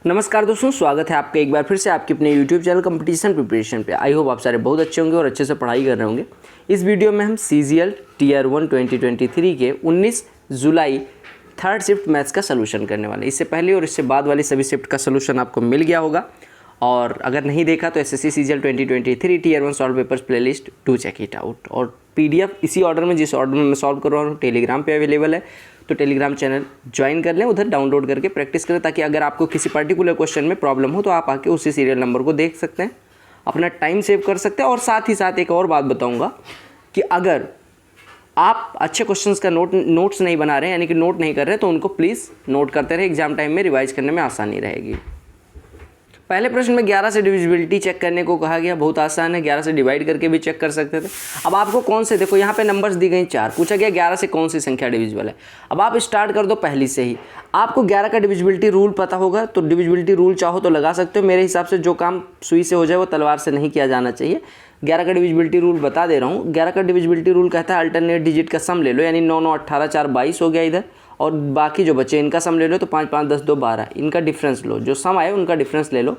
नमस्कार दोस्तों, स्वागत है आपका एक बार फिर से आपके अपने YouTube चैनल कंपटीशन प्रिपरेशन पे। आई होप आप सारे बहुत अच्छे होंगे और अच्छे से पढ़ाई कर रहे होंगे। इस वीडियो में हम CGL Tier 1 2023 के 19 जुलाई थर्ड शिफ्ट मैथ्स का सलूशन करने वाले हैं। इससे पहले और इससे बाद वाली सभी शिफ्ट का सलूशन आपको मिल गया होगा, और अगर नहीं देखा तो SSC CGL 2023 Tier 1 solve papers playlist do check it out. और PDF इसी ऑर्डर में, जिस ऑर्डर में मैं सॉल्व कर रहा हूँ, टेलीग्राम पे अवेलेबल है, तो टेलीग्राम चैनल ज्वाइन कर लें, उधर डाउनलोड करके प्रैक्टिस करें, ताकि अगर आपको किसी पर्टिकुलर क्वेश्चन में प्रॉब्लम हो तो आप आके उसी सीरियल नंबर को देख सकते हैं, अपना टाइम सेव कर सकते हैं। और साथ ही साथ एक और बात बताऊंगा कि अगर आप अच्छे क्वेश्चंस का नोट्स नहीं बना रहे हैं, यानी कि नोट नहीं कर रहे हैं, तो उनको प्लीज़ नोट करते रहे, एग्जाम टाइम में रिवाइज करने में आसानी रहेगी। पहले प्रश्न में 11 से डिविजिबिलिटी चेक करने को कहा गया, बहुत आसान है, 11 से डिवाइड करके भी चेक कर सकते थे। अब आपको कौन से, देखो यहाँ पे नंबर्स दी गई 4, पूछा गया 11 से कौन सी संख्या डिविजिबल है। अब आप स्टार्ट कर दो पहली से ही। आपको 11 का डिविजिबिलिटी रूल पता होगा, तो डिविजिबिलिटी रूल चाहो तो लगा सकते हो। मेरे हिसाब से जो काम सुई से हो जाए वो तलवार से नहीं किया जाना चाहिए। 11 का डिविजिबिलिटी रूल बता दे रहा हूँ। 11 का डिविजिबिलिटी रूल कहता है अल्टरनेट डिजिट का सम ले लो, यानी 9 9 18 4 22 हो गया इधर, और बाकी जो बचे इनका सम ले लो, तो 5 5 10 2 12, इनका डिफरेंस लो, जो सम आए उनका डिफरेंस ले लो,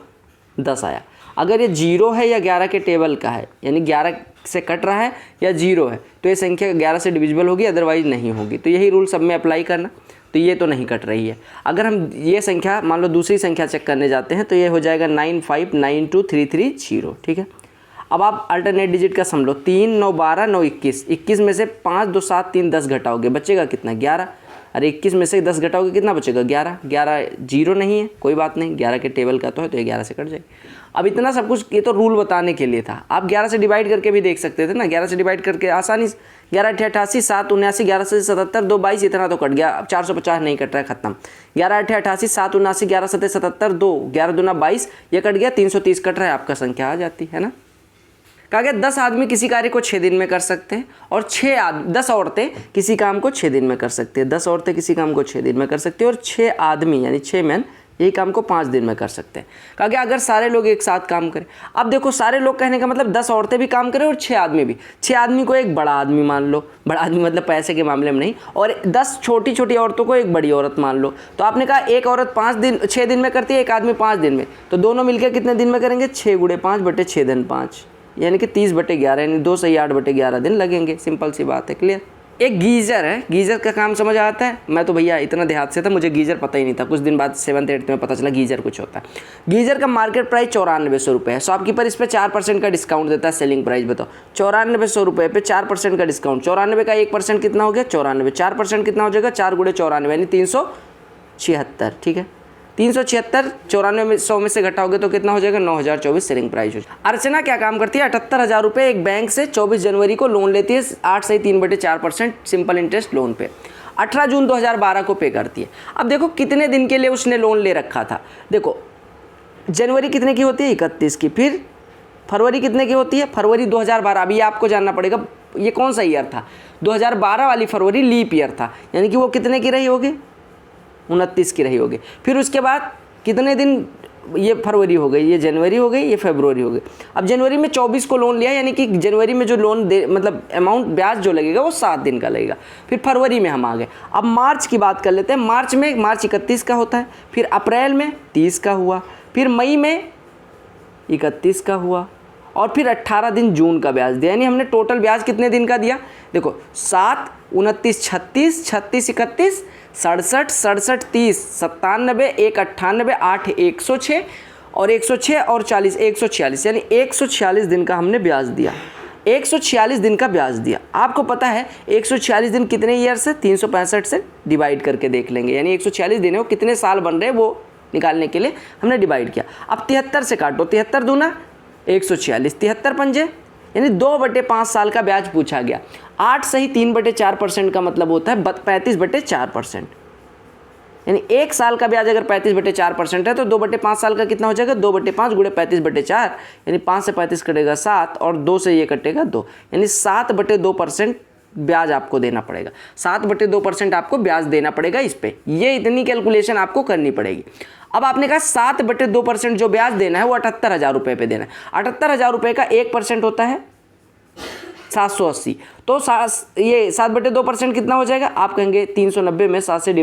10 आया। अगर ये 0 है या 11 के टेबल का है, यानी 11 से कट रहा है या 0 है, तो ये संख्या 11 से डिविजिबल होगी, अदरवाइज नहीं होगी। तो यही रूल सब में अप्लाई करना। तो ये तो नहीं कट रही है। अगर हम ये संख्या मान लो दूसरी संख्या चेक करने जाते हैं, तो ये हो जाएगा 9592330, ठीक है। अब आप अल्टरनेट डिजिट का सम लो, 3 9 12 9 21, 21 में से 5 2 7 3 10 घटाओगे, बचेगा कितना, 11। अरे 21 में से 10 घटाओगे कितना बचेगा, 11। 11 0 नहीं है, कोई बात नहीं, 11 के टेबल का तो है, तो ये 11 से कट जाएगी। अब इतना सब कुछ ये तो रूल बताने के लिए था। आप 11 से डिवाइड करके भी देख सकते थे ना, 11 से डिवाइड करके आसानी से 11 8 88 7 79, 11 से 77 2 22, इतना तो कट गया। अब 450 नहीं कट रहा है, खत्म। 11 8 88 7 79, 11 7 77 2, 11 दूना 22, ये कट गया, 330 कट रहा है, आपका संख्या आ जाती है ना। कहा गया 10 आदमी किसी कार्य को 6 दिन में कर सकते हैं, और 10 औरतें किसी काम को 6 दिन में कर सकती है। 10 औरतें किसी काम को 6 दिन में कर सकती है, और 6 आदमी यानी 6 मैन यही काम को 5 दिन में कर सकते हैं। कहा गया अगर सारे लोग एक साथ काम करें। अब देखो, सारे लोग कहने का मतलब 10 औरतें भी काम करें और 6 आदमी भी। 6 आदमी को एक बड़ा आदमी मान लो, बड़ा आदमी मतलब पैसे के मामले में नहीं, और 10 छोटी छोटी औरतों को एक बड़ी औरत मान लो। तो आपने कहा एक औरत 6 दिन में करती है, एक आदमी 5 दिन में, तो दोनों मिलकर कितने दिन में करेंगे, 6 गुणे 5 बटे 6 दिन 5, यानी कि 30 बटे 11, यानी 2 से 8 बटे 11 दिन लगेंगे। सिंपल सी बात है, क्लियर। एक गीज़र है, गीज़र का काम समझ आता है। मैं तो भैया इतना देहात से था, मुझे गीज़र पता ही नहीं था, कुछ दिन बाद 7th 8th में पता चला गीज़र कुछ होता है। गीज़र का मार्केट प्राइस 9400 रुपये है। शॉपकीपर इस पर 4% का डिस्काउंट देता है। सेलिंग प्राइस बताओ, 9400 रुपये पे 4% का डिस्काउंट, 94 का 1% कितना हो गया, 94, 4% कितना हो जाएगा, 4 गुणे 94 यानी 376, ठीक है। 376 94 में 100 में से घटाओगे तो कितना हो जाएगा, 9024 सेलिंग प्राइस हो जाएगा। अर्चना क्या काम करती है, 78,000 रुपये एक बैंक से 24 जनवरी को लोन लेती है, 8 से 3/4% सिंपल इंटरेस्ट लोन पे। 18 जून 2012 को पे करती है। अब देखो कितने दिन के लिए उसने लोन ले रखा था। देखो जनवरी कितने की होती है, 31 की, फिर फरवरी कितने की होती है, फरवरी 2012। अभी आपको जानना पड़ेगा ये कौन सा ईयर था, 2012 वाली फरवरी लीप ईयर था, यानी कि वो कितने की रही होगी, 29 की रही होगी। फिर उसके बाद कितने दिन, ये फरवरी हो गई, ये जनवरी हो गई, ये फरवरी हो गई। अब जनवरी में 24 को लोन लिया, यानी कि जनवरी में जो लोन दे मतलब अमाउंट ब्याज जो लगेगा वो 7 दिन का लगेगा। फिर फरवरी में हम आ गए। अब मार्च की बात कर लेते हैं। मार्च 31 का होता है, फिर अप्रैल में 30 का हुआ, फिर मई में 31 का हुआ, और फिर 18 दिन जून का ब्याज दिया। यानी हमने टोटल ब्याज कितने दिन का दिया, देखो 7 29 36 36 31 67 67 30 97 1 98 8 106 और 106 और 40 146, यानी 146 दिन का हमने ब्याज दिया। 146 दिन का ब्याज दिया। आपको पता है 146 दिन कितने ईयर से, 365 से डिवाइड करके देख लेंगे, यानी 146 दिन है वो कितने साल बन रहे हैं वो निकालने के लिए हमने डिवाइड किया। अब 73 से काटो, 73 दूना 146, 73 पंजे, यानी 2/5 साल का ब्याज पूछा गया। 8 सही 3/4% का मतलब होता है 35/4%, यानी एक साल का ब्याज अगर 35/4% है तो 2/5 साल का कितना हो जाएगा, 2/5 गुणे 35/4, यानी 5 से 35 कटेगा 7, और 2 से ये कटेगा 2, यानी 7/2% ब्याज आपको देना पड़ेगा। 7/2% आपको ब्याज देना पड़ेगा इस पे। ये इतनी कैलकुलेशन आपको करनी पड़ेगी। अब आपने कहा 7/2% जो ब्याज देना है वो 78,000 रुपये पे देना है। 78,000 रुपये का 1% होता है 780। तो ये 7/2% कितना हो जाएगा? आप कहेंगे 390 में 7 से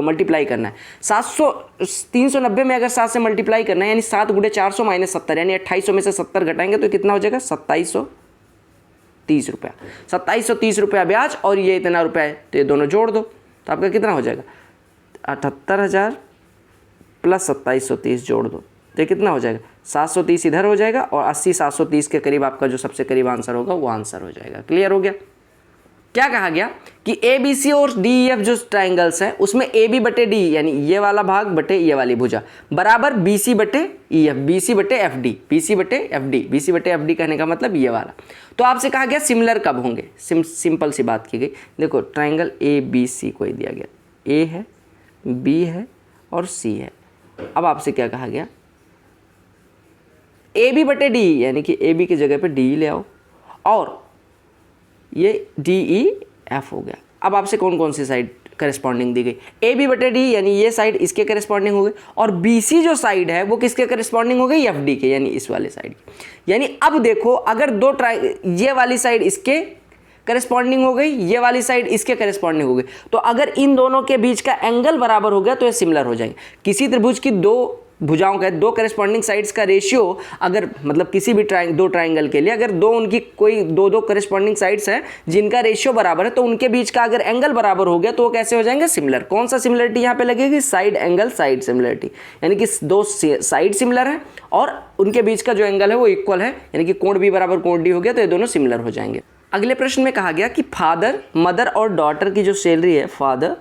मल्टीप्लाई करना है। 390 में अगर 7 से मल्टीप्लाई करना है यानी 7 × 400 - 70 यानी 2800 में से 70 घटाएंगे तो कितना हो जाएगा? 2730 रुपया। 2730 रुपया ब्याज और ये इतना रुपया है, तो ये दोनों जोड़ दो तो आपका कितना हो जाएगा? 78,000 प्लस 2730 जोड़ दो तो ये कितना हो जाएगा? 730 इधर हो जाएगा और 80 730 के करीब आपका जो सबसे करीब आंसर होगा वो आंसर हो जाएगा। क्लियर हो गया? क्या कहा गया कि ABC और DEF जो ट्राइंगल्स हैं उसमें AB बटे D यानी ये वाला भाग बटे ये वाली भुजा बराबर BC बटे EF, BC बटे FD, BC बटे FD, BC बटे FD कहने का मतलब ये वाला। तो आपसे कहा गया सिमिलर कब होंगे? सिंपल सी बात की गई। देखो ट्राइंगल ABC कोई दिया गया, A है, B है और C है। अब आपसे क्या कहा गया? AB बटे D यानी कि AB की जगह पे D ले आओ और ये DEF हो गया। अब आपसे कौन कौन सी साइड करेस्पॉन्डिंग दी गई? AB बटे D यानी ये साइड इसके करेस्पॉन्डिंग हो गई और BC जो साइड है वो किसके करेस्पॉन्डिंग हो गई? FD के यानी इस वाले साइड की। यानी अब देखो अगर ये वाली साइड इसके करेस्पॉन्डिंग हो गई, ये वाली साइड इसके करेस्पॉन्डिंग हो गई, तो अगर इन दोनों के बीच का एंगल बराबर हो गया तो ये सिमिलर हो जाएंगे। किसी त्रिभुज की दो भुजाओं का दो करेस्पॉन्डिंग साइड्स का रेशियो अगर मतलब किसी भी दो ट्राइंगल के लिए अगर दो उनकी कोई दो करेस्पॉन्डिंग साइड्स हैं जिनका रेशियो बराबर है तो उनके बीच का अगर एंगल बराबर हो गया तो वो कैसे हो जाएंगे? सिमिलर। कौन सा सिमिलरिटी यहाँ पे लगेगी? साइड एंगल साइड सिमिलरिटी, यानी कि दो साइड सिमिलर है और उनके बीच का जो एंगल है वो इक्वल है, यानी कि कोण B बराबर कोण D हो गया तो ये दोनों सिमिलर हो जाएंगे। अगले प्रश्न में कहा गया कि फादर मदर और डॉटर की जो सैलरी है, फादर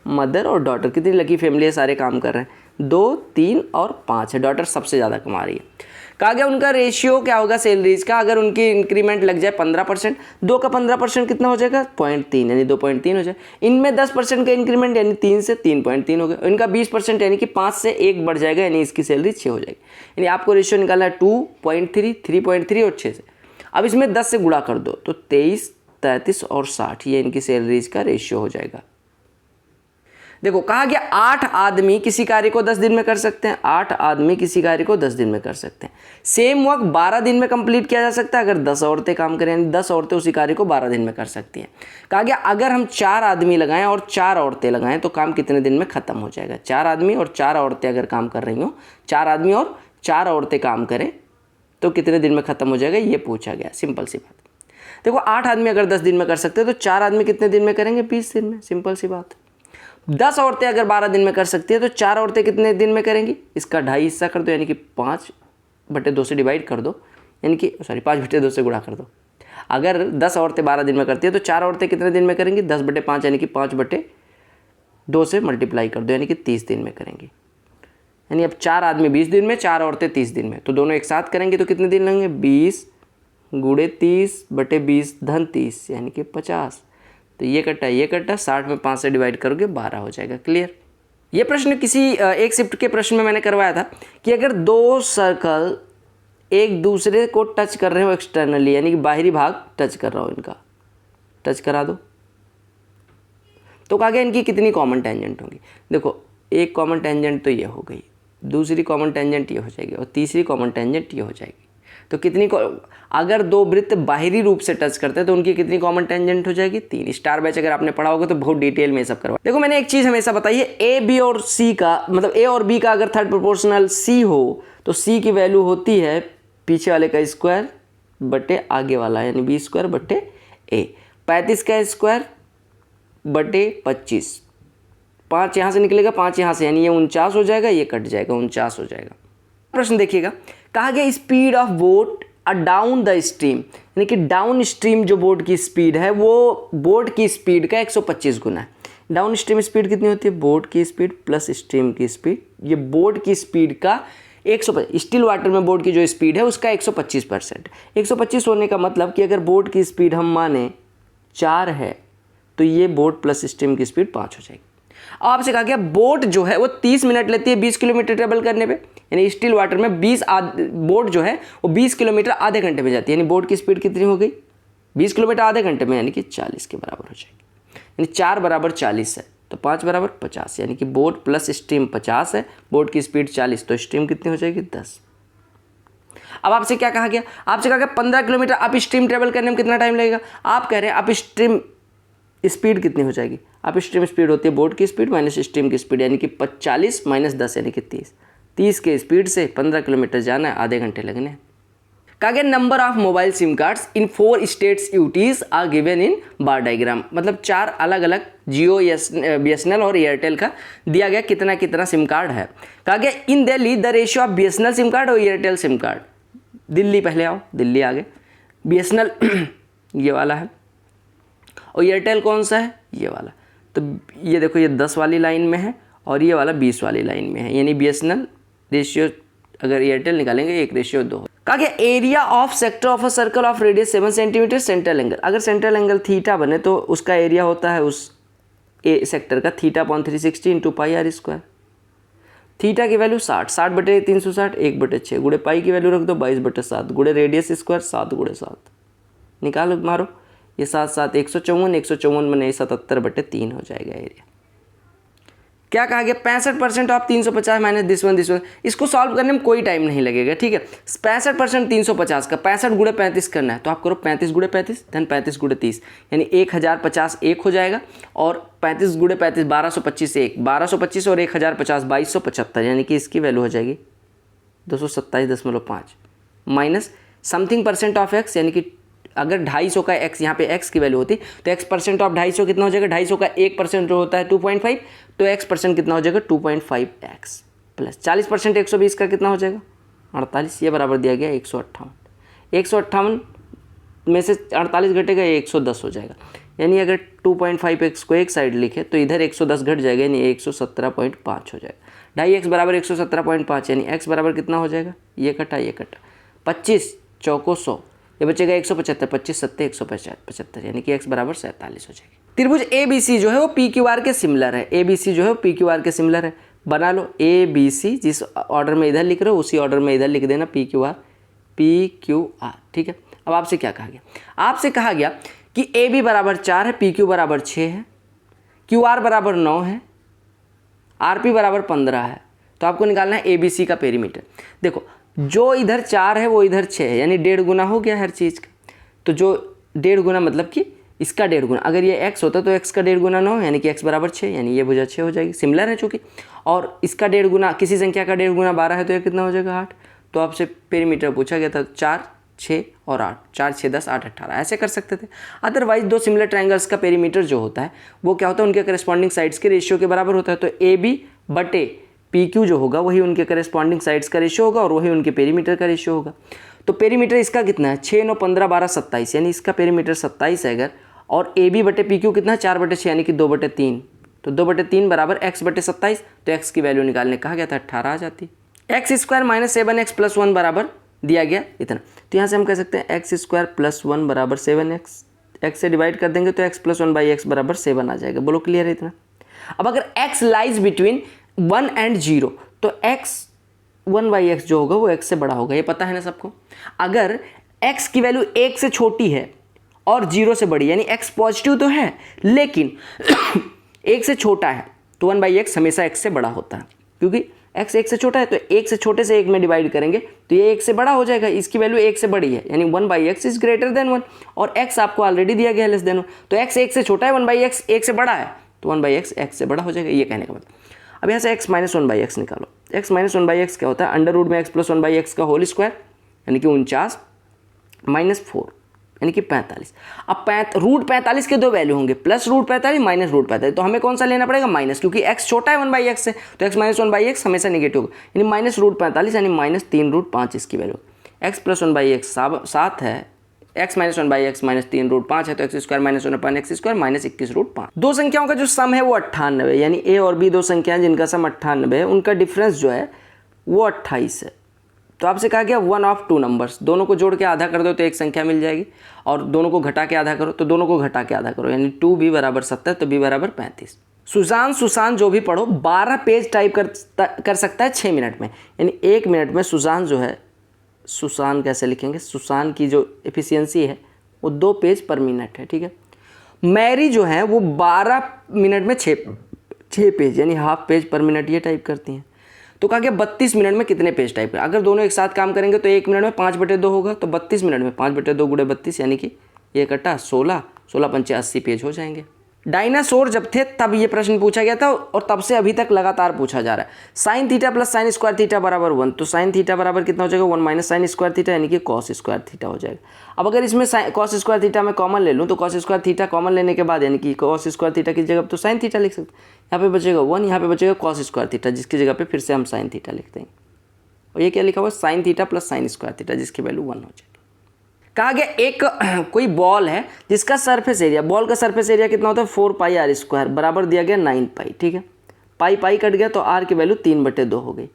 मदर और डॉटर, कितनी लकी फैमिली है, सारे काम कर रहे हैं, 2 3 और 5 है, डॉटर सबसे ज़्यादा कमा रही है। कहा गया उनका रेशियो क्या होगा सैलरीज का? अगर उनकी इंक्रीमेंट लग जाए 15%, 2 का 15% कितना हो जाएगा? 0.3 यानी 2.3 हो जाए। इनमें 10% का इंक्रीमेंट यानी 3 से 3.3 हो गया। इनका 20% यानी कि 5 से 1 बढ़ जाएगा यानी इसकी सैलरी 6 हो जाएगी। यानी आपको रेशियो निकालना है 2.3, 3.3 और 6 से। अब इसमें 10 से गुणा कर दो तो 23, 33 और 60 ये इनकी सैलरीज का रेशियो हो जाएगा। देखो कहा गया 8 आदमी किसी कार्य को 10 दिन में कर सकते हैं, 8 आदमी किसी कार्य को 10 दिन में कर सकते हैं। सेम वर्क 12 दिन में कंप्लीट किया जा सकता है अगर 10 औरतें काम करें, यानी 10 औरतें उसी कार्य को 12 दिन में कर सकती हैं। कहा गया अगर हम 4 आदमी लगाएं और 4 औरतें लगाएं तो काम कितने दिन में खत्म हो जाएगा? 4 आदमी और 4 औरतें अगर काम कर रही हो, 4 आदमी और 4 औरतें काम करें तो कितने दिन में खत्म हो जाएगा, ये पूछा गया। सिंपल सी बात। देखो 8 आदमी अगर 10 दिन में कर सकते हैं तो 4 आदमी कितने दिन में करेंगे? 20 दिन में। सिंपल सी बात। 10 औरतें अगर 12 दिन में कर सकती है तो 4 औरतें कितने दिन में करेंगी? इसका 2.5 हिस्सा कर दो यानी कि 5/2 से डिवाइड कर दो, यानी कि 5/2 से गुणा कर दो। अगर 10 औरतें 12 दिन में करती है तो 4 औरतें कितने दिन में करेंगी? 10/5 यानी कि 5/2 से मल्टीप्लाई कर दो यानी कि 30 दिन में करेंगी। यानी अब 4 आदमी 20 दिन में, 4 औरतें 30 दिन में, तो दोनों एक साथ करेंगे तो कितने दिन लगेंगे? 20 × 30/20 धन 30 यानी कि 50। तो ये कट्टा 60 में 5 से डिवाइड करोगे 12 हो जाएगा। क्लियर? ये प्रश्न किसी एक शिफ्ट के प्रश्न में मैंने करवाया था कि अगर 2 सर्कल एक दूसरे को टच कर रहे हो एक्सटर्नली यानी कि बाहरी भाग टच कर रहा हो, इनका टच करा दो तो कहा गया इनकी कितनी कॉमन टेंजेंट होंगी? देखो एक कॉमन टेंजेंट तो ये हो गई, दूसरी कॉमन टेंजेंट ये हो जाएगी और तीसरी कॉमन टेंजेंट ये हो जाएगी। तो कितनी अगर 2 वृत्त बाहरी रूप से टच करते हैं तो उनकी कितनी कॉमन टेंजेंट हो जाएगी? 3। स्टार बैच अगर आपने पढ़ा होगा तो बहुत डिटेल में ये सब करवा। देखो मैंने एक चीज़ हमेशा बताई है, ए बी और सी का मतलब ए और बी का अगर थर्ड प्रोपोर्शनल सी हो तो सी की वैल्यू होती है पीछे वाले का स्क्वायर बटे आगे वाला यानी B² बटे ए। 35 का स्क्वायर बटे 25, 5 यहाँ से निकलेगा 5 यहाँ से यानी ये 49 हो जाएगा, ये कट जाएगा 49 हो जाएगा। प्रश्न देखिएगा, कहा गया speed of boat down the stream यानी कि डाउन स्ट्रीम जो बोट की स्पीड है वो बोट की स्पीड का 125 गुना है। डाउन स्ट्रीम स्पीड कितनी होती है? बोट की स्पीड प्लस स्ट्रीम की स्पीड, ये बोट की स्पीड का 125। स्टिल वाटर में बोट की जो स्पीड है उसका 125%। 125 होने का मतलब कि अगर बोट की स्पीड हम माने 4 है तो ये बोट प्लस स्ट्रीम की स्पीड 5 हो जाएगी। अब आपसे कहा गया बोट जो है वो 30 मिनट लेती है 20 किलोमीटर ट्रेवल करने पे, यानी स्टिल वाटर में बोट जो है वो 20 किलोमीटर आधे घंटे में जाती है, यानी बोट की स्पीड कितनी हो गई? 20 किलोमीटर आधे घंटे में यानी कि 40 के बराबर हो जाएगी। यानी 4 = 40 है तो 5 = 50 यानी कि बोट प्लस स्ट्रीम 50 है, बोट की स्पीड 40 तो स्ट्रीम कितनी हो जाएगी? 10। अब आपसे क्या कहा गया, आपसे कहा गया 15 किलोमीटर अप स्ट्रीम ट्रेवल करने में कितना टाइम लगेगा। आप कह रहे हैं अप स्ट्रीम स्पीड कितनी हो जाएगी, अप स्ट्रीम स्पीड होती है बोट की स्पीड माइनस स्ट्रीम की स्पीड, यानी कि 40 माइनस 10 यानी कि 30 के स्पीड से 15 किलोमीटर जाना है, आधे घंटे लगने हैं। कहा गया number of mobile SIM cards in 4 states UTs are given in bar diagram, मतलब 4 अलग अलग जियो BSNL और एयरटेल का दिया गया कितना कितना सिम कार्ड है। कहा गया in Delhi the ratio of BSNL sim card और एयरटेल सिम कार्ड, दिल्ली पहले आओ, दिल्ली आगे, BSNL ये वाला है और एयरटेल कौन सा है, ये वाला। तो ये देखो ये 10 वाली लाइन में है और ये वाला 20 वाली लाइन में है, यानी BSNL रेशियो अगर एयरटेल निकालेंगे 1:2। कहा गया area of sector of a circle of radius 7 centimetre central angle, अगर सेंट्रल एंगल थीटा बने तो उसका एरिया होता है उस ए सेक्टर का θ/360 into pi R square. Theta की वैल्यू 60/360 1/6 गुड़े पाई की वैल्यू रख दो 22/7 गुड़े रेडियस स्क्वायर 7/7 निकालो मारो, ये 7 7 154 154 बने 77/3 हो जाएगा एरिया। क्या कहा गया 65% ऑफ 350 माइनस दिस वन। इसको सॉल्व करने में कोई टाइम नहीं लगेगा, ठीक है। 65% 350 का 65 गुड़े 35 करना है, तो आप करो 35 गुड़े 35 धन 35 गुड़े 30 यानी 1050 1 हो जाएगा, और 35 गुड़े 35 1225 1 1225 और 1050 2275 यानी कि इसकी वैल्यू हो जाएगी 227.5 minus something percent of x, यानी कि अगर 250 का x यहाँ पे x की वैल्यू होती तो x% ऑफ 250 कितना हो जाएगा, 250 का 1% जो होता है 2.5, तो x% कितना हो जाएगा 2.5x प्लस 40% 120 का कितना हो जाएगा 48, ये बराबर दिया गया 158। 158 में से 48 घटेगा 110 हो जाएगा, यानी अगर 2.5x को एक साइड लिखे तो इधर 110 घट जाएगा यानी 117.5 हो जाएगा। 2.5x बराबर 117.5 यानी x बराबर कितना हो जाएगा, ये कटा 25 चौको 100, ये बचेगा 175 25 7 175 यानी कि x बराबर 47 हो जाएगी। त्रिभुज ABC जो है वो PQR के सिमिलर है, ABC जो है वो PQR के सिमिलर है, बना लो ABC, जिस ऑर्डर में इधर लिख रहे हो उसी ऑर्डर में इधर लिख देना PQR, ठीक है। अब आपसे क्या कहा गया, आपसे कहा गया कि AB बराबर 4 है, PQ बराबर 6 है, QR बराबर 9 है, RP बराबर 15 है, तो आपको निकालना है ABC का पेरीमीटर। देखो जो इधर 4 है वो इधर 6 है, यानी 1.5 गुना हो गया हर चीज़ का, तो जो 1.5 गुना मतलब कि इसका 1.5 गुना, अगर ये x होता तो x का 1.5 गुना 9 यानी कि x बराबर 6, यानी ये भुजा 6 हो जाएगी, सिमिलर है चूँकि, और इसका 1.5 गुना किसी संख्या का 1.5 गुना 12 है तो ये कितना हो जाएगा 8। तो आपसे पेरीमीटर पूछा गया था 4 6 और 8, 4 6 10 8 18 ऐसे कर सकते थे। अदरवाइज दो सिमिलर ट्राइंगल्स का पेरीमीटर जो होता है वो क्या होता है, उनके करस्पॉन्डिंग साइड्स के रेशियो के बराबर होता है। तो AB बटे PQ जो होगा वही उनके करस्पॉन्डिंग साइड्स का रेशियो होगा और वही उनके पेरीमीटर का रेशियो होगा। तो पेरीमीटर इसका कितना है 6 9 15 12 27, यानी इसका पेरीमीटर 27 है अगर, और AB बटे PQ कितना है 4/6 यानी कि 2/3, तो 2/3 बराबर x बटे 27, तो x की वैल्यू निकालने कहा गया था 18 आ जाती। x² माइनस 7x प्लस 1 बराबर दिया गया इतना, तो यहाँ से हम कह सकते हैं x² प्लस 1 बराबर 7x, x से डिवाइड कर देंगे तो x प्लस 1/x बराबर 7 आ जाएगा। बोलो क्लियर है इतना। अब अगर x लाइज बिटवीन 1 एंड 0 तो x 1/x जो होगा वो x से बड़ा होगा, ये पता है ना सबको। अगर x की वैल्यू 1 से छोटी है और 0 से बड़ी, यानी x पॉजिटिव तो है लेकिन 1 से छोटा है, तो 1/x हमेशा x से बड़ा होता है, क्योंकि x 1 से छोटा है तो 1 से छोटे से 1 में डिवाइड करेंगे तो ये 1 से बड़ा हो जाएगा, इसकी वैल्यू 1 से बड़ी है, यानी 1/x इज ग्रेटर देन 1, और x आपको ऑलरेडी दिया गया है लेस देन 1, तो x 1 से छोटा है 1/x 1 से बड़ा है तो 1/x x से बड़ा हो जाएगा, ये कहने का मतलब। अब यहाँ से x माइनस 1/x निकालो, x माइनस 1/x क्या होता है, अंडर रूट में x प्लस 1/x का होल स्क्वायर यानी कि 49 माइनस 4 यानी कि 45। अब रूट 45 के दो वैल्यू होंगे, प्लस रूट 45 माइनस रूट 45, तो हमें कौन सा लेना पड़ेगा माइनस, क्योंकि x छोटा है 1/x से, तो x माइनस 1/x हमेशा निगेटिव होगा, यानी माइनस रूट 45 यानी माइनस 3 रूट 5 इसकी वैल्यू। x प्लस 1/x 7 है, x minus 1/x minus 3 root 5 है, तो x² minus 1/x² minus 21 root 5। दो संख्याओं का जो सम है वो 98 है, यानी a और b दो संख्याएं जिनका सम 98 है, उनका डिफरेंस जो है वो 28 है। तो आपसे कहा गया वन ऑफ टू नंबर्स, दोनों को जोड़ के आधा कर दो तो एक संख्या मिल जाएगी, और दोनों को घटा के आधा करो तो दोनों को घटा के आधा करो, यानी 2b बराबर 70 तो b बराबर 35। सुजान जो भी पढ़ो 12 पेज टाइप कर सकता है 6 मिनट में, यानी 1 मिनट में सुजान जो है, सुसान कैसे लिखेंगे, सुसान की जो एफिशिएंसी है वो 2 पेज पर मिनट है, ठीक है। मैरी जो है वो 12 मिनट में 6 पेज यानी हाफ पेज पर मिनट ये टाइप करती हैं। तो कहा गया 32 मिनट में कितने पेज टाइप करें। अगर दोनों एक साथ काम करेंगे तो 1 मिनट में 5/2 होगा, तो 32 मिनट में 5/2 × 32 यानी कि 1 × 16, 16 × 5 = 80 पेज हो जाएंगे। डायनासोर जब थे तब ये प्रश्न पूछा गया था और तब से अभी तक लगातार पूछा जा रहा है। sin theta plus sin square theta बराबर 1, तो sin थीटा बराबर कितना हो जाएगा 1 माइनस sin स्क्वायर थीटा यानी कि cos स्क्वायर थीटा हो जाएगा। अब अगर इसमें cos स्क्वायर थीटा मैं कॉमन ले लूँ तो cos स्क्वायर थीटा कॉमन लेने के बाद यानी कि cos स्क्वायर थीटा की जगह तो sin थीटा लिख सकते हैं। यहाँ पे बचेगा 1, यहाँ पे बचेगा cos स्क्वायर थीटा जिसकी जगह पे फिर से हम sin थीटा लिखते हैं। और ये क्या लिखा हुआ है sin theta plus sin square theta जिसकी वैल्यू 1 हो जाएगी। कहा गया एक कोई बॉल है जिसका सरफेस एरिया, बॉल का सरफेस एरिया कितना होता है 4πr² बराबर दिया गया 9π। ठीक है, पाई कट गया तो r की वैल्यू 3/2 हो गई।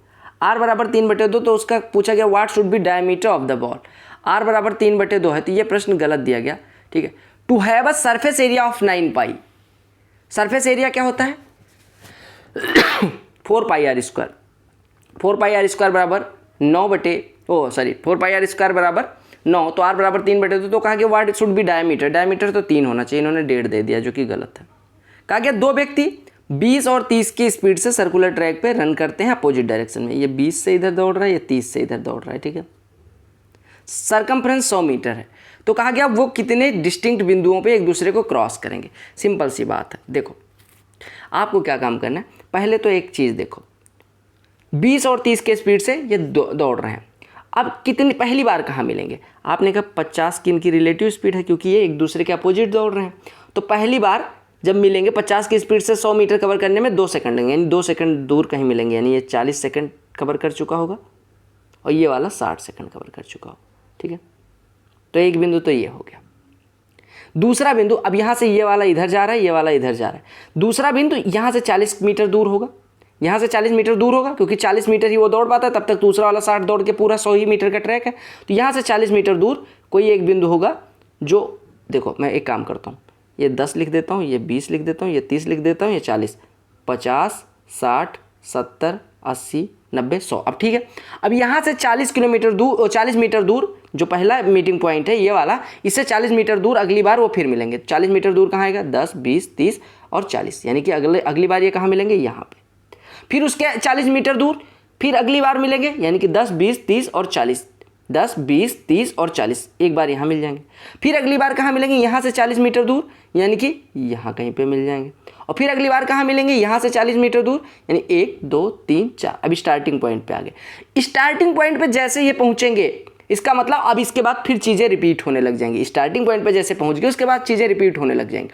r बराबर 3/2 तो उसका पूछा गया what should B diameter of the ball. r बराबर 3/2 है तो ये प्रश्न गलत दिया गया। ठीक है, to have a surface area of 9π, surface area क्या होता है 4πr², 4πr² बराबर 4πr² बराबर 9, तो r बराबर 3/2 तो कहा गया what should B diameter, diameter तो 3 होना चाहिए, इन्होंने 1.5 दे दिया जो कि गलत है। कहा गया 2 व्यक्ति 20 और 30 की स्पीड से सर्कुलर ट्रैक पे रन करते हैं अपोजिट डायरेक्शन में। ये 20 से इधर दौड़ रहा है, ये 30 से इधर दौड़ रहा है। ठीक है, सरकमफ्रेंस 100 मीटर है, तो कहा गया वो कितने डिस्टिंक्ट बिंदुओं पे एक दूसरे को क्रॉस करेंगे। सिंपल सी बात है, देखो आपको क्या काम करना है, पहले तो एक चीज़ देखो 20 और 30 के स्पीड से ये दौड़ रहे हैं। अब कितनी पहली बार कहाँ मिलेंगे, आपने कहा 50 की इनकी रिलेटिव स्पीड है क्योंकि ये एक दूसरे के अपोजिट दौड़ रहे हैं। तो पहली बार जब मिलेंगे 50 की स्पीड से 100 मीटर कवर करने में 2 सेकंड लगेंगे, यानी 2 सेकंड दूर कहीं मिलेंगे, यानी ये 40 सेकंड कवर कर चुका होगा और ये वाला 60 सेकंड कवर कर चुका होगा। ठीक है, तो एक बिंदु तो ये हो गया। दूसरा बिंदु, अब यहाँ से ये वाला इधर जा रहा है, ये वाला इधर जा रहा है। दूसरा बिंदु यहाँ से 40 मीटर दूर होगा, यहाँ से 40 मीटर दूर होगा क्योंकि 40 मीटर ही वो दौड़ पाता है, तब तक दूसरा वाला 60 दौड़ के पूरा 100 ही मीटर का ट्रैक है। तो यहाँ से 40 मीटर दूर कोई एक बिंदु होगा जो, देखो मैं एक काम करता हूँ, ये 10 लिख देता हूँ, ये 20 लिख देता हूँ, ये 30 लिख देता हूँ, ये 40, 50, 60, 70, 80, 90, 100। अब ठीक है, अब यहाँ से 40 मीटर दूर जो पहला मीटिंग पॉइंट है ये वाला, इससे 40 मीटर दूर अगली बार वो फिर मिलेंगे। 40 मीटर दूर कहाँ आएगा 10, 20, 30 और 40, यानी कि अगली बार ये कहाँ मिलेंगे यहाँ पे। फिर उसके 40 मीटर दूर फिर अगली बार मिलेंगे, यानी कि 10, 20, 30 और 40, 10, 20, 30 और 40 एक बार यहाँ मिल जाएंगे। फिर अगली बार कहाँ मिलेंगे, यहाँ से 40 मीटर दूर, यानी कि यहाँ कहीं पे मिल जाएंगे। और फिर अगली बार कहाँ मिलेंगे, यहाँ से 40 मीटर दूर, यानी 1, 2, 3, 4। अभी स्टार्टिंग पॉइंट पे आ गए। स्टार्टिंग पॉइंट पे जैसे ये पहुँचेंगे इसका मतलब अब इसके बाद फिर चीज़ें रिपीट होने लग जाएंगी। स्टार्टिंग पॉइंट पे जैसे पहुँच गए उसके बाद चीज़ें रिपीट होने लग जाएंगी।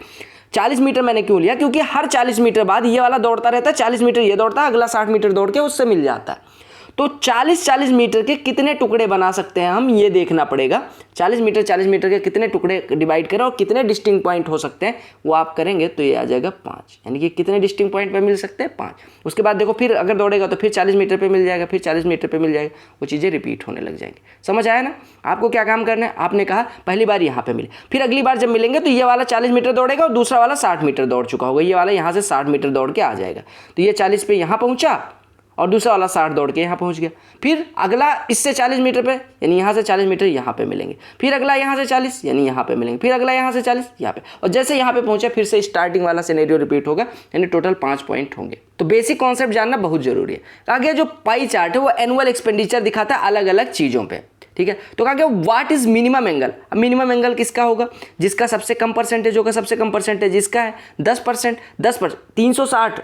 40 मीटर मैंने क्यों लिया, क्योंकि हर 40 मीटर बाद ये वाला दौड़ता रहता है, 40 मीटर ये दौड़ता है, अगला 60 मीटर दौड़ के उससे मिल जाता है। तो 40 मीटर के कितने टुकड़े बना सकते हैं हम, ये देखना पड़ेगा। 40 मीटर के कितने टुकड़े डिवाइड करें और कितने डिस्टिंक्ट पॉइंट हो सकते हैं वो आप करेंगे तो ये आ जाएगा 5, यानी कि कितने डिस्टिंक्ट पॉइंट पे मिल सकते हैं 5। उसके बाद देखो फिर अगर दौड़ेगा तो फिर 40 मीटर पे मिल जाएगा, फिर 40 मीटर पे मिल जाएगा, वो चीज़ें रिपीट होने लग जाएंगी। समझ आया ना। आपको क्या काम करना है, आपने कहा पहली बार यहाँ पे मिले, फिर अगली बार जब मिलेंगे तो ये वाला 40 मीटर दौड़ेगा और दूसरा वाला 60 मीटर दौड़ चुका होगा, ये वाला यहाँ से 60 मीटर दौड़ के आ जाएगा। तो ये 40 पे यहाँ पहुँचा और दूसरा वाला 60 दौड़ के यहाँ पहुँच गया। फिर अगला इससे 40 मीटर पे, यानी यहाँ से 40 मीटर यहाँ पे मिलेंगे, फिर अगला यहाँ से 40 यानी यहाँ पे मिलेंगे, फिर अगला यहाँ से 40 यहाँ पे, और जैसे यहाँ पे पहुँचा फिर से स्टार्टिंग वाला सिनेरियो रिपीट होगा, यानी टोटल 5 पॉइंट होंगे। तो बेसिक कॉन्सेप्ट जानना बहुत जरूरी है। आगे जो पाई चार्ट है वो एनुअल एक्सपेंडिचर दिखाता है अलग अलग चीज़ों पर। ठीक है, तो कहा गया व्हाट इज मिनिमम एंगल। अब मिनिमम एंगल किसका होगा, जिसका सबसे कम परसेंटेज होगा। सबसे कम परसेंटेज जिसका है 10%, 10%,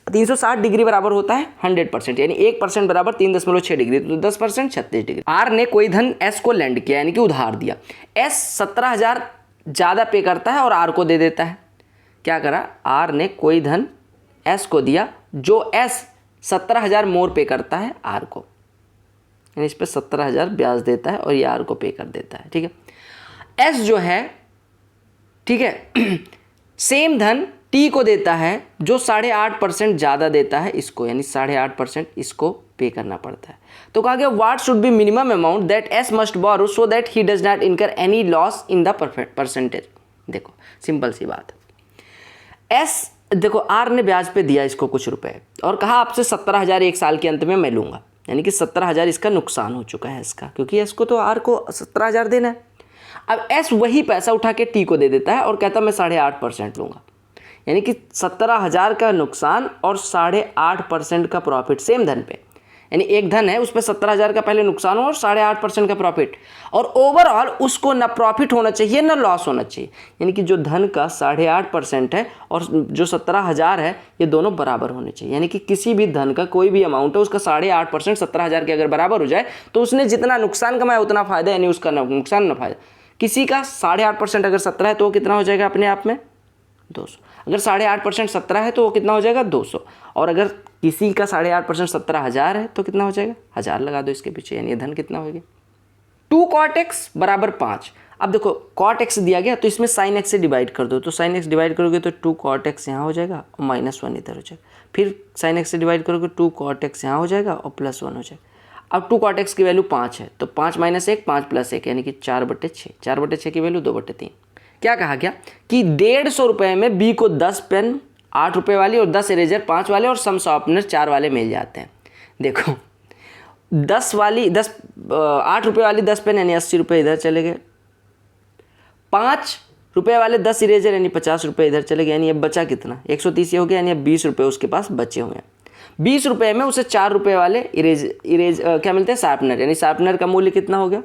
360 डिग्री बराबर होता है 100%, यानी 1% बराबर 3.6 डिग्री, तो 10% 36 डिग्री। आर ने कोई धन एस को लैंड किया, यानी कि उधार दिया। एस 17,000 ज़्यादा पे करता है और आर को दे देता है। क्या करा, आर ने कोई धन एस को दिया जो एस 17,000 मोर पे करता है आर को, यानी इस पर 17,000 ब्याज देता है और ये आर को पे कर देता है। ठीक है, एस जो है, ठीक है, सेम धन टी को देता है जो 8.5% ज़्यादा देता है इसको, यानी 8.5% इसको पे करना पड़ता है। तो कहा गया what should be minimum amount that S must borrow so that he does not incur any loss in the percentage. देखो सिंपल सी बात है, एस देखो आर ने ब्याज पे दिया इसको कुछ रुपए और कहा आपसे 17,000 एक साल के अंत में मैं लूँगा, यानी कि 17,000 इसका नुकसान हो चुका है इसका, क्योंकि एस को तो आर को 17,000 देना है। अब एस वही पैसा उठा के टी को दे देता है और कहता मैं 8.5% लूँगा, यानी कि 17,000 का नुकसान और 8.5% का प्रॉफिट सेम धन पे। यानी एक धन है उस पर 17,000 का पहले नुकसान हो और 8.5% का प्रॉफिट, और ओवरऑल उसको ना प्रॉफिट होना चाहिए ना लॉस होना चाहिए। यानी कि जो धन का 8.5% है और जो 17,000 है ये दोनों बराबर होने चाहिए। यानी कि किसी भी धन का कोई भी अमाउंट है उसका 8.5% 17,000 के अगर बराबर हो जाए तो उसने जितना नुकसान कमाया उतना फायदा, यानी उसका नुकसान ना फायदा। किसी का 8.5% अगर 17 है तो वो कितना हो जाएगा अपने आप में 200। अगर 8.5% 17 है तो वो कितना हो जाएगा 200। और अगर किसी का 8.5% 17,000 है तो कितना हो जाएगा 1000 लगा दो इसके पीछे, यानी धन कितना हो गया 2 cot x बराबर 5। अब देखो cot x दिया गया तो इसमें sin x से डिवाइड कर दो, तो sin x डिवाइड करोगे तो 2 cot x यहाँ हो जाएगा और -1 इधर हो जाएगा। फिर sin x से डिवाइड करोगे 2 cot x यहाँ हो जाएगा और +1 हो जाएगा। अब 2 cot x की वैल्यू 5 है तो 5 - 1 5 + 1 यानी कि 4/6। 4/6 की वैल्यू 2/3। क्या कहा गया कि 150 रुपये में बी को 10 पेन 8 रुपये वाली और 10 इरेजर 5 वाले और सम शॉर्पनर 4 वाले मिल जाते हैं। देखो 8 रुपये वाली 10 पेन यानी 80 रुपये इधर चले गए, 5 रुपये वाले 10 इरेजर यानी 50 रुपये इधर चले गए, यानी अब बचा कितना 130 हो गया, यानी अब 20 रुपये उसके पास बचे हुए हैं। 20 रुपये में उसे 4 रुपये वाले क्या मिलते हैं शार्पनर, यानी शार्पनर का मूल्य कितना हो गया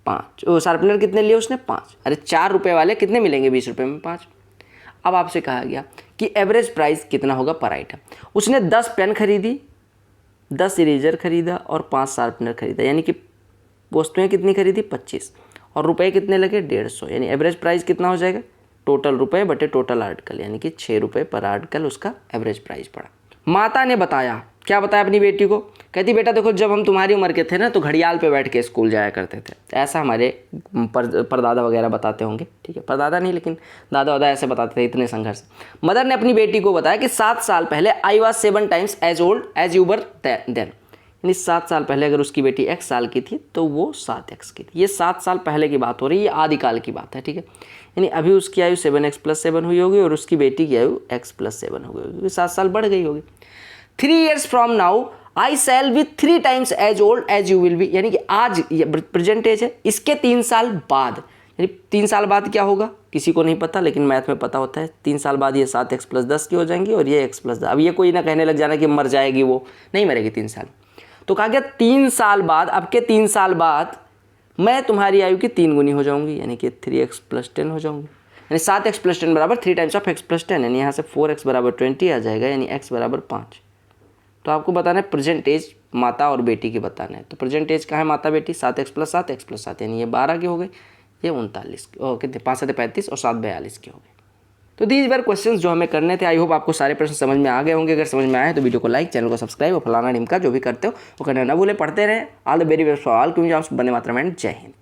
5। शार्पनर कितने लिए उसने 5, अरे 4 रुपये वाले कितने मिलेंगे 20 रुपये में 5। अब आपसे कहा गया कि एवरेज प्राइस कितना होगा पर आइटम। उसने 10 पेन खरीदी, 10 इरेजर खरीदा और 5 शार्पनर खरीदा, यानी कि वस्तुएं कितनी खरीदी 25 और रुपए कितने लगे 150, यानी एवरेज प्राइस कितना हो जाएगा टोटल रुपए बटे टोटल आर्टिकल, यानी कि 6 रुपये पर आर्टिकल उसका एवरेज प्राइस पड़ा। माता ने बताया, क्या बताया अपनी बेटी को, कहती बेटा देखो जब हम तुम्हारी उम्र के थे ना तो घड़ियाल पे बैठ के स्कूल जाया करते थे, ऐसा हमारे परदादा वगैरह बताते होंगे, ठीक है परदादा नहीं लेकिन दादा वादा ऐसे बताते थे इतने संघर्ष। मदर ने अपनी बेटी को बताया कि 7 साल पहले I was 7 times as old as you were then, यानी 7 साल पहले अगर उसकी बेटी x साल की थी तो वो 7x की थी। ये 7 साल पहले की बात हो रही है, ये आदिकाल की बात है, ठीक है। यानी अभी उसकी आयु 7x + 7 हुई होगी और उसकी बेटी की आयु x + 7 हो गई होगी, 7 साल बढ़ गई होगी। 3 years from now I shall be 3 times as old as you will be, यानी कि आज प्रेजेंट एज है, इसके 3 साल बाद, यानी 3 साल बाद क्या होगा किसी को नहीं पता लेकिन मैथ में पता होता है। 3 साल बाद ये 7x + 10 की हो जाएंगी और ये x + 10। अब ये कोई ना कहने लग जाना कि मर जाएगी, वो नहीं मरेगी 3 साल। तो कहा गया 3 साल बाद, अब के 3 साल बाद मैं तुम्हारी आयु की 3 गुनी हो जाऊंगी, यानी कि 3x + 10 हो जाऊंगी, यानी 7x + 10 बराबर 3 टाइम्स ऑफ x + 10, यानी यहाँ से 4x बराबर 20 आ जाएगा, यानी x बराबर 5। तो आपको बताना है प्रेजेंट एज माता और बेटी की बताना है। तो प्रेजेंट एज का है माता बेटी 7x + 7 x + 7, यानी ये 12 के हो गए, ये 39 कितने 5 7 35 और 7 42 के हो गए। तो दीज वर क्वेश्चंस जो हमें करने थे। आई होप आपको सारे प्रश्न समझ में आ गए होंगे। अगर समझ में आए तो वीडियो को लाइक, चैनल को सब्सक्राइब और फलाना ढिमका जो भी करते हो वो करना ना भूले। पढ़ते रहे। All the very best for all. क्योंकि आप वंदे मातरम एंड जय हिंद।